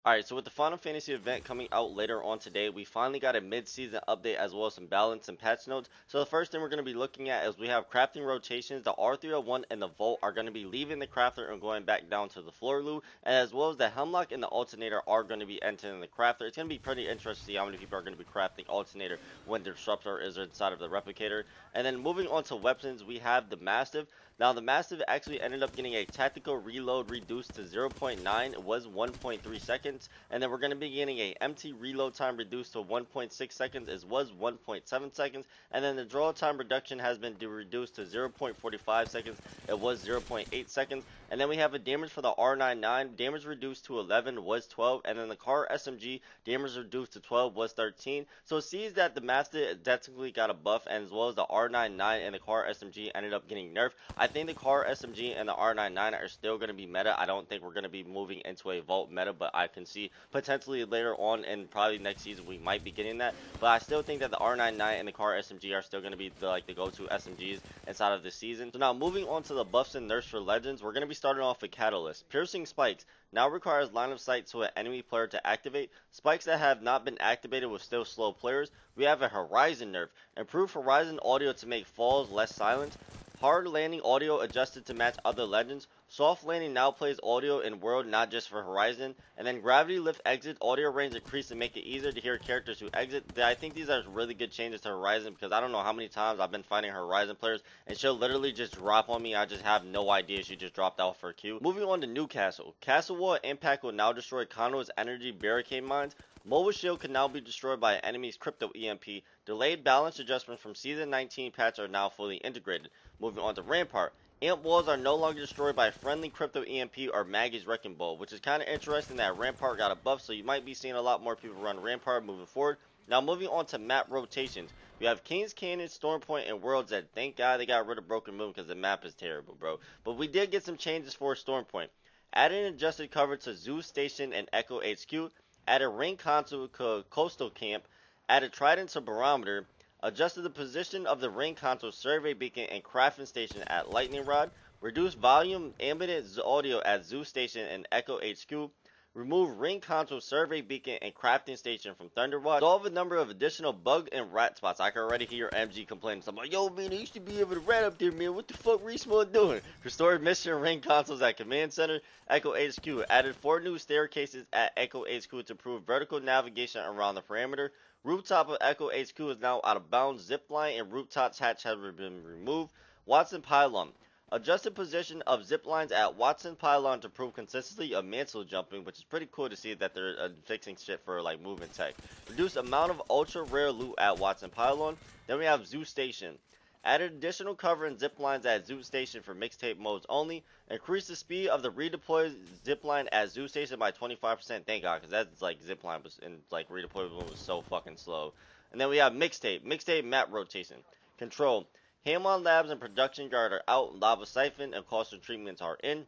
Alright, so with the Final Fantasy event coming out later on today, we finally got a mid-season update as well as some balance and patch notes. So the first thing we're going to be looking at is we have crafting rotations. The R301 and the Volt are going to be leaving the crafter and going back down to the floor loop, and as well as the Hemlock and the Alternator are going to be entering the crafter. It's going to be pretty interesting to see how many people are going to be crafting Alternator when the Disruptor is inside of the Replicator. And then moving on to weapons, we have the Mastiff. Now the Mastiff actually ended up getting a tactical reload reduced to 0.9. It was 1.3 seconds. And then we're going to be getting a empty reload time reduced to 1.6 seconds. It was 1.7 seconds. And then the draw time reduction has been reduced to 0.45 seconds. It was 0.8 seconds. And then we have a damage for the R99. Damage reduced to 11 was 12. And then the car SMG damage reduced to 12 was 13. So it sees that the Mastiff technically got a buff, and as well as the R99 and the car SMG ended up getting nerfed. I think the car SMG and the R99 are still going to be meta. I don't think we're going to be moving into a Vault meta, but I can see potentially later on and probably next season we might be getting that. But I still think that the R99 and the car SMG are still going to be the go-to SMGs inside of this season. So now moving on to the buffs and nerfs for legends, we're going to be starting off with Catalyst. Piercing Spikes now requires line of sight to an enemy player to activate. Spikes that have not been activated will still slow players. We have a Horizon nerf. Improve Horizon audio to make falls less silent. Hard landing audio adjusted to match other legends. Soft landing now plays audio in world, not just for Horizon. And then gravity lift exit audio range increase to make it easier to hear characters who exit. I think these are really good changes to Horizon, because I don't know how many times I've been fighting Horizon players and she'll literally just drop on me. I just have no idea she just dropped out for a Q. Moving on to Newcastle. Castle Wall Impact will now destroy Conduit's energy barricade mines. Mobile Shield can now be destroyed by an enemy's Crypto EMP. Delayed balance adjustments from Season 19 patch are now fully integrated. Moving on to Rampart. Amp walls are no longer destroyed by friendly Crypto EMP or Maggie's Wrecking Ball, which is kind of interesting that Rampart got a buff, so you might be seeing a lot more people run Rampart moving forward. Now moving on to map rotations. We have King's Canyon, Storm Point, and World's Edge. Thank God they got rid of Broken Moon because the map is terrible, bro. But we did get some changes for Storm Point. Added adjusted cover to Zoo Station and Echo HQ. Added ring console to Coastal Camp. Added trident to Barometer. Adjusted the position of the ring console survey beacon and crafting station at Lightning Rod. Reduced volume ambient audio at Zoo Station and Echo HQ. Remove ring console survey beacon and crafting station from Thunderwatch. Solve a number of additional bug and rat spots. I can already hear MG complaining. So I'm like, yo man, they used to be able to rat up there, man. What the fuck Respawn doing? Restored mission ring consoles at Command Center. Echo HQ. Added 4 new staircases at Echo HQ to improve vertical navigation around the perimeter. Rooftop of Echo HQ is now out of bounds. Zipline and rooftop hatch have been removed. Watson Pylon. Adjusted position of ziplines at Watson Pylon to improve consistency of mantle jumping, which is pretty cool to see that they're fixing shit for like movement tech. Reduce amount of ultra rare loot at Watson Pylon. Then we have Zoo Station. Added additional cover and ziplines at Zoo Station for mixtape modes only. Increase the speed of the redeployed zipline at Zoo Station by 25%. Thank God, because that's like zipline was and like redeployable was so fucking slow. And then we have Mixtape. Mixtape map rotation. Control. Hamon Labs and Production Yard are out. Lava Siphon and Coastal Treatments are in.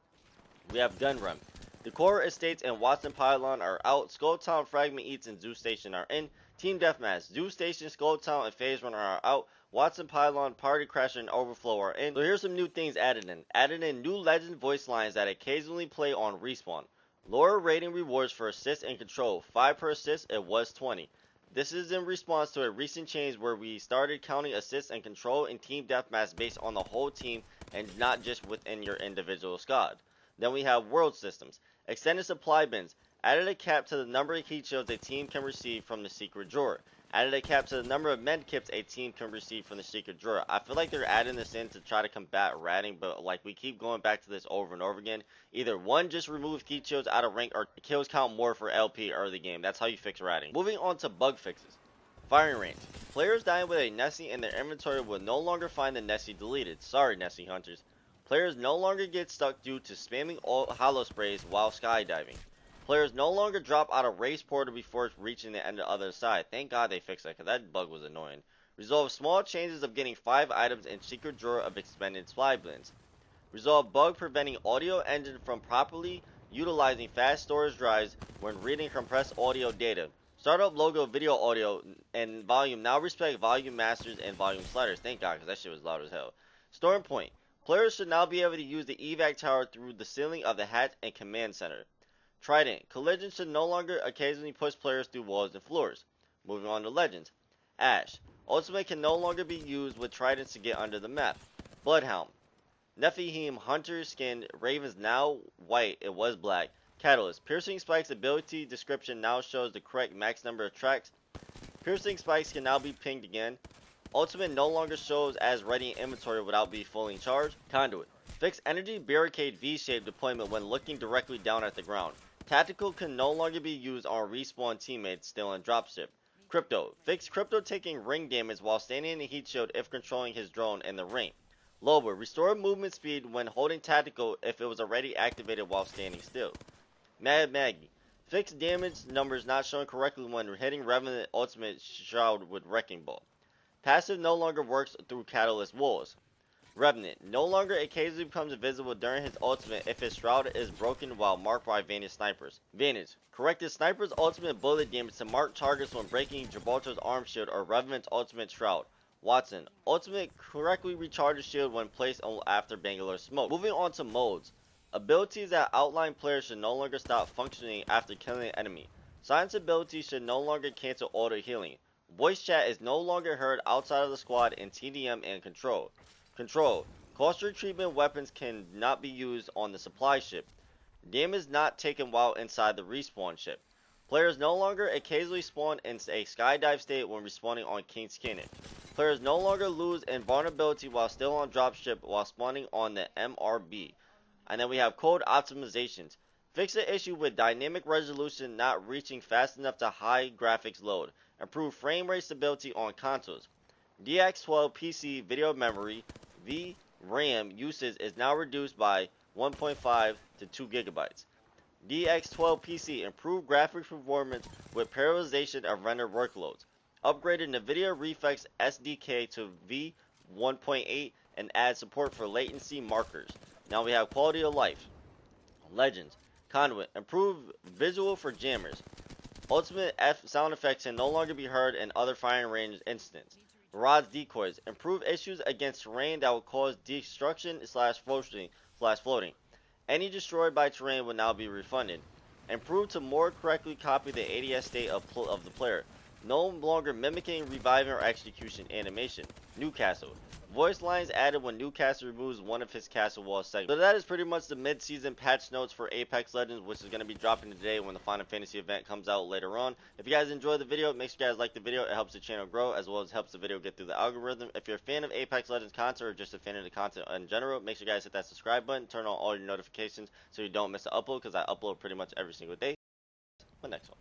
We have Gun Run. Decor Estates and Watson Pylon are out. Skull Town Fragment Eats and Zoo Station are in. Team Deathmatch. Zoo Station, Skull Town, and Phase Runner are out. Watson Pylon, Party Crasher, and Overflow are in. So here's some new things added in. Added in new legend voice lines that occasionally play on Respawn. Lower rating rewards for assist and control. 5 per assist, it was 20. This is in response to a recent change where we started counting assists and control in team deathmatch based on the whole team and not just within your individual squad. Then we have world systems. Extended supply bins. Added a cap to the number of heat shields a team can receive from the secret drawer. Added a cap to the number of med kits a team can receive from the secret drawer. I feel like they're adding this in to try to combat ratting, but like we keep going back to this over and over again. Either one, just remove heat shields out of rank, or kills count more for LP early game. That's how you fix ratting. Moving on to bug fixes. Firing range. Players dying with a Nessie in their inventory will no longer find the Nessie deleted. Sorry, Nessie hunters. Players no longer get stuck due to spamming all hollow sprays while skydiving. Players no longer drop out of race portal before reaching the end of the other side. Thank God they fixed that, because that bug was annoying. Resolve small changes of getting 5 items in secret drawer of expended supply bins. Resolve bug preventing audio engine from properly utilizing fast storage drives when reading compressed audio data. Startup logo video audio and volume now respect volume masters and volume sliders. Thank God, because that shit was loud as hell. Storm point. Players should now be able to use the evac tower through the ceiling of the hatch and command center. Trident. Collision should no longer occasionally push players through walls and floors. Moving on to Legends. Ash. Ultimate can no longer be used with Tridents to get under the map. Bloodhound. Nephilim Hunter skin. Ravens now white. It was black. Catalyst. Piercing Spike's ability description now shows the correct max number of tracks. Piercing Spikes can now be pinged again. Ultimate no longer shows as ready in inventory without being fully charged. Conduit. Fix energy barricade V-shape deployment when looking directly down at the ground. Tactical can no longer be used on respawn teammates still in dropship. Crypto. Fix Crypto taking ring damage while standing in the heat shield if controlling his drone in the ring. Lower. Restore movement speed when holding tactical if it was already activated while standing still. Mad Maggie. Fix damage numbers not showing correctly when hitting Revenant Ultimate Shroud with Wrecking Ball. Passive no longer works through Catalyst walls. Revenant no longer occasionally becomes invisible during his ultimate if his shroud is broken while marked by Vantage snipers. Vantage corrected sniper's ultimate bullet damage to mark targets when breaking Gibraltar's arm shield or Revenant's ultimate shroud. Watson ultimate correctly recharges shield when placed after Bangalore smoke. Moving on to modes. Abilities that outline players should no longer stop functioning after killing an enemy. Silence abilities should no longer cancel auto healing. Voice chat is no longer heard outside of the squad in TDM and Control. Control. Cluster treatment weapons cannot be used on the supply ship. Damage not taken while inside the respawn ship. Players no longer occasionally spawn in a skydive state when respawning on King's Cannon. Players no longer lose invulnerability while still on dropship while spawning on the MRB. And then we have code optimizations. Fix the issue with dynamic resolution not reaching fast enough to high graphics load. Improve frame rate stability on consoles. DX12 PC video memory VRAM usage is now reduced by 1.5 to 2 gigabytes. DX12 PC improved graphics performance with parallelization of render workloads. Upgraded NVIDIA Reflex SDK to V1.8 and add support for latency markers. Now we have quality of life. Legends. Conduit. Improved visual for jammers. Ultimate F sound effects can no longer be heard in other firing range instances. Barrage decoys. Improve issues against terrain that will cause destruction / floating. Any destroyed by terrain will now be refunded. Improve to more correctly copy the ADS state of the player. No longer mimicking reviving or execution animation. Newcastle. Voice lines added when Newcastle removes one of his castle wall segments. So that is pretty much the mid-season patch notes for Apex Legends, which is going to be dropping today when the Final Fantasy event comes out later on. If you guys enjoyed the video, make sure you guys like the video. It helps the channel grow as well as helps the video get through the algorithm. If you're a fan of Apex Legends content or just a fan of the content in general, make sure you guys hit that subscribe button, turn on all your notifications so you don't miss an upload because I upload pretty much every single day. The next one.